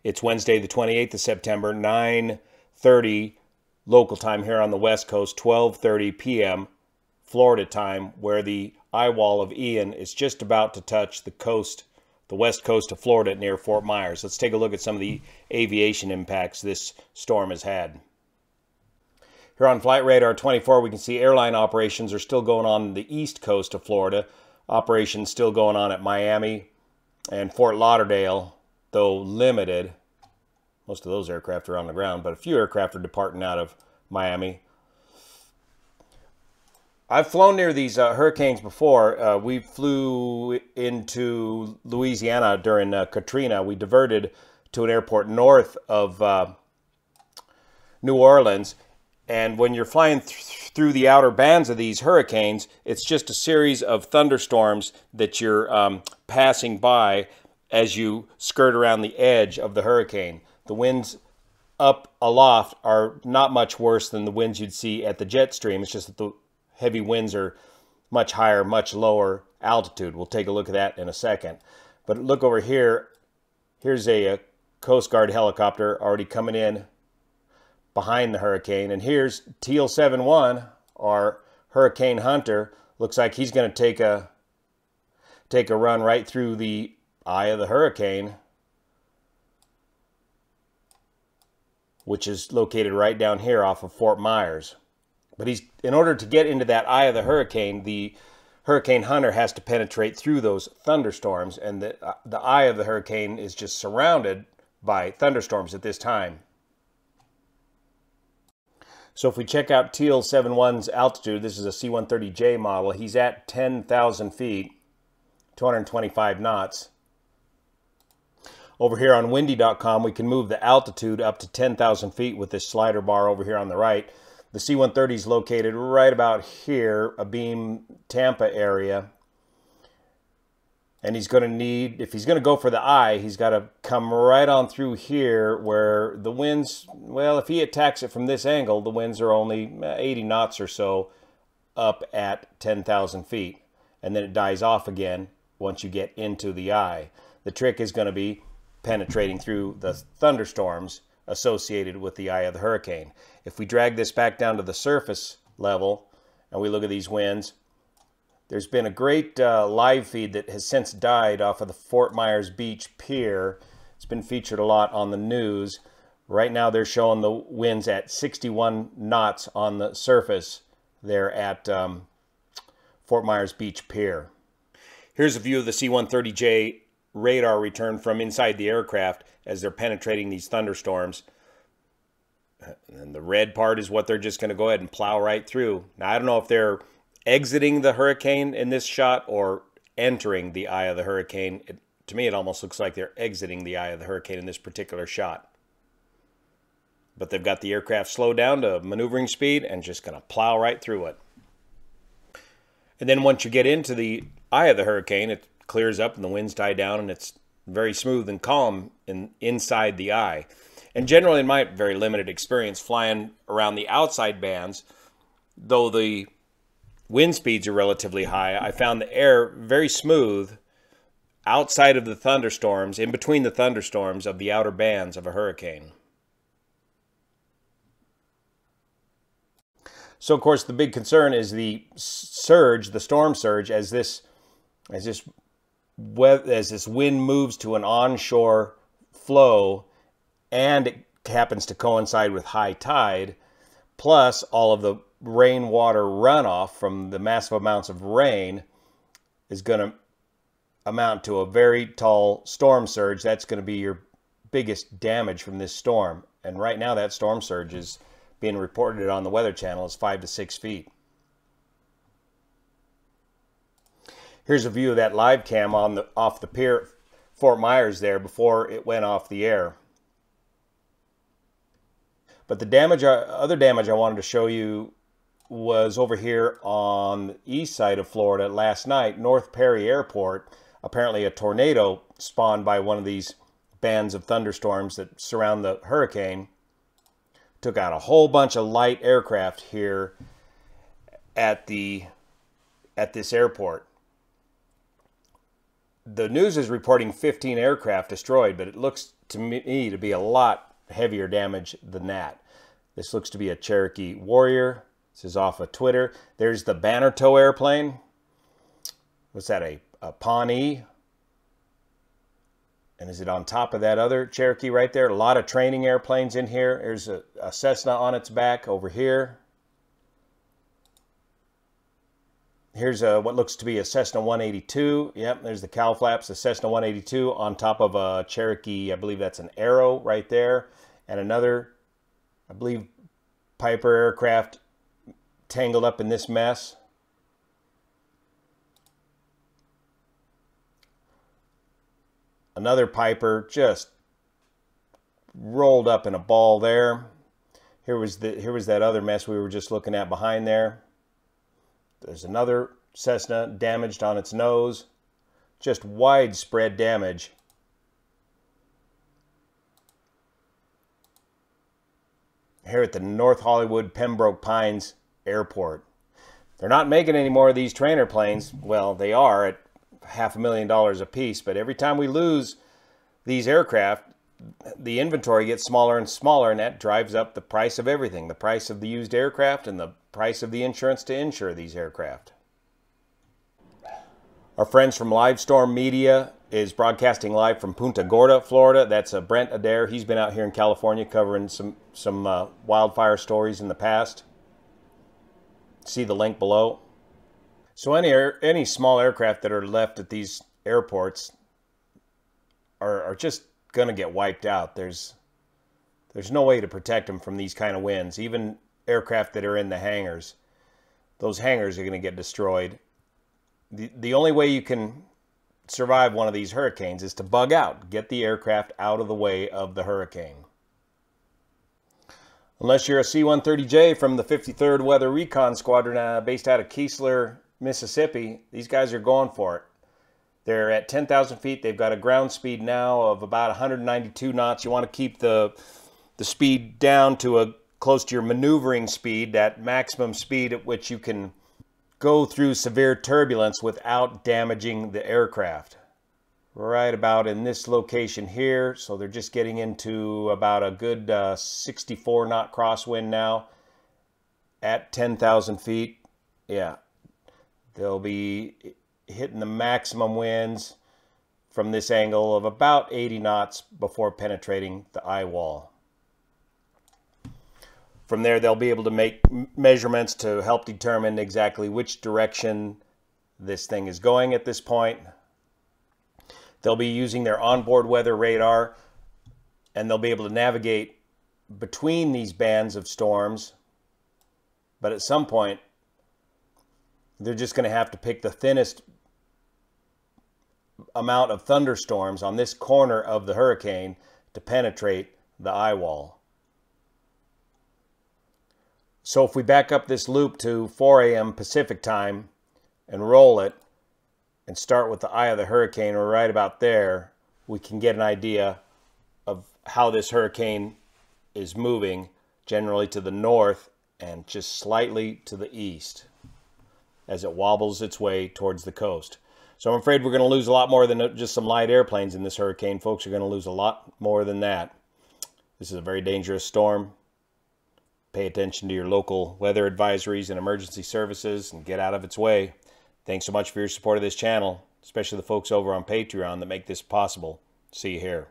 It's Wednesday, the 28th of September, 9:30 local time here on the West Coast, 12:30 p.m. Florida time, where the eye wall of Ian is just about to touch the coast, the west coast of Florida near Fort Myers. Let's take a look at some of the aviation impacts this storm has had. Here on Flight Radar 24, we can see airline operations are still going on the east coast of Florida. Operations still going on at Miami and Fort Lauderdale, though limited. Most of those aircraft are on the ground, but a few aircraft are departing out of Miami. I've flown near these hurricanes before. We flew into Louisiana during Katrina. We diverted to an airport north of New Orleans. And when you're flying through the outer bands of these hurricanes, it's just a series of thunderstorms that you're passing by as you skirt around the edge of the hurricane. The winds up aloft are not much worse than the winds you'd see at the jet stream. It's just that the heavy winds are much higher, much lower altitude. We'll take a look at that in a second. But look over here. Here's a Coast Guard helicopter already coming in behind the hurricane. And here's Teal 71, our Hurricane Hunter. Looks like he's going to take a run right through the eye of the hurricane, which is located right down here off of Fort Myers. But in order to get into that eye of the Hurricane Hunter has to penetrate through those thunderstorms, and the eye of the hurricane is just surrounded by thunderstorms at this time. So if we check out Teal 71's altitude, this is a C-130J model. He's at 10,000 feet, 225 knots. Over here on windy.com, we can move the altitude up to 10,000 feet with this slider bar over here on the right. The C-130 is located right about here, Abeam, Tampa area. And he's going to need, if he's going to go for the eye, he's got to come right on through here where the winds, well, if he attacks it from this angle, the winds are only 80 knots or so up at 10,000 feet. And then it dies off again once you get into the eye. The trick is going to be penetrating through the thunderstorms associated with the eye of the hurricane. If we drag this back down to the surface level and we look at these winds, there's been a great live feed that has since died off of the Fort Myers Beach Pier. It's been featured a lot on the news. Right now they're showing the winds at 61 knots on the surface there at Fort Myers Beach Pier. Here's a view of the C-130J radar return from inside the aircraft as they're penetrating these thunderstorms. And the red part is what they're just going to go ahead and plow right through. Now, I don't know if they're exiting the hurricane in this shot or entering the eye of the hurricane. To me, it almost looks like they're exiting the eye of the hurricane in this particular shot. But they've got the aircraft slowed down to maneuvering speed and just going to plow right through it. And then once you get into the eye of the hurricane, it clears up and the winds die down and it's very smooth and calm inside the eye. And generally, in my very limited experience flying around the outside bands, though the wind speeds are relatively high, I found the air very smooth outside of the thunderstorms, in between the thunderstorms of the outer bands of a hurricane. So, of course, the big concern is the surge, the storm surge, as this wind moves to an onshore flow and it happens to coincide with high tide, plus all of the rainwater runoff from the massive amounts of rain is going to amount to a very tall storm surge. That's going to be your biggest damage from this storm. And right now that storm surge is being reported on the Weather Channel as 5 to 6 feet. Here's a view of that live cam off the pier, Fort Myers there, before it went off the air. But the other damage I wanted to show you was over here on the east side of Florida last night, North Perry Airport. Apparently a tornado spawned by one of these bands of thunderstorms that surround the hurricane took out a whole bunch of light aircraft here at this airport. The news is reporting 15 aircraft destroyed, but it looks to me to be a lot heavier damage than that. This looks to be a Cherokee Warrior. This is off of Twitter. There's the Banner Tow airplane. What's that, a Pawnee? And is it on top of that other Cherokee right there? A lot of training airplanes in here. There's a Cessna on its back over here. Here's what looks to be a Cessna 182. Yep, there's the cowl flaps, the Cessna 182 on top of a Cherokee, I believe that's an Arrow right there. And another, I believe, Piper aircraft tangled up in this mess. Another Piper just rolled up in a ball there. Here was that other mess we were just looking at behind there. There's another Cessna damaged on its nose. Just widespread damage. Here at the North Hollywood Pembroke Pines Airport. They're not making any more of these trainer planes. Well, they are at $500,000 a piece, but every time we lose these aircraft, the inventory gets smaller and smaller, and that drives up the price of everything. The price of the used aircraft and the price of the insurance to insure these aircraft. Our friends from Livestorm Media is broadcasting live from Punta Gorda, Florida. That's Brent Adair. He's been out here in California covering some wildfire stories in the past. See the link below. So any small aircraft that are left at these airports are just going to get wiped out. There's no way to protect them from these kind of winds. Even aircraft that are in the hangars, those hangars are going to get destroyed. The only way you can survive one of these hurricanes is to bug out, get the aircraft out of the way of the hurricane. Unless you're a C-130J from the 53rd Weather Recon Squadron based out of Keesler, Mississippi, these guys are going for it. They're at 10,000 feet. They've got a ground speed now of about 192 knots. You want to keep the speed down to close to your maneuvering speed, that maximum speed at which you can go through severe turbulence without damaging the aircraft. Right about in this location here. So they're just getting into about a good 64 knot crosswind now at 10,000 feet. Yeah. They'll be hitting the maximum winds from this angle of about 80 knots before penetrating the eye wall. From there, they'll be able to make measurements to help determine exactly which direction this thing is going at this point. They'll be using their onboard weather radar, and they'll be able to navigate between these bands of storms. But at some point, they're just going to have to pick the thinnest amount of thunderstorms on this corner of the hurricane to penetrate the eye wall. So if we back up this loop to 4 a.m. Pacific time and roll it and start with the eye of the hurricane, or right about there, we can get an idea of how this hurricane is moving, generally to the north and just slightly to the east as it wobbles its way towards the coast. So I'm afraid we're going to lose a lot more than just some light airplanes in this hurricane. Folks are going to lose a lot more than that. This is a very dangerous storm. Pay attention to your local weather advisories and emergency services and get out of its way. Thanks so much for your support of this channel, especially the folks over on Patreon that make this possible. See you here.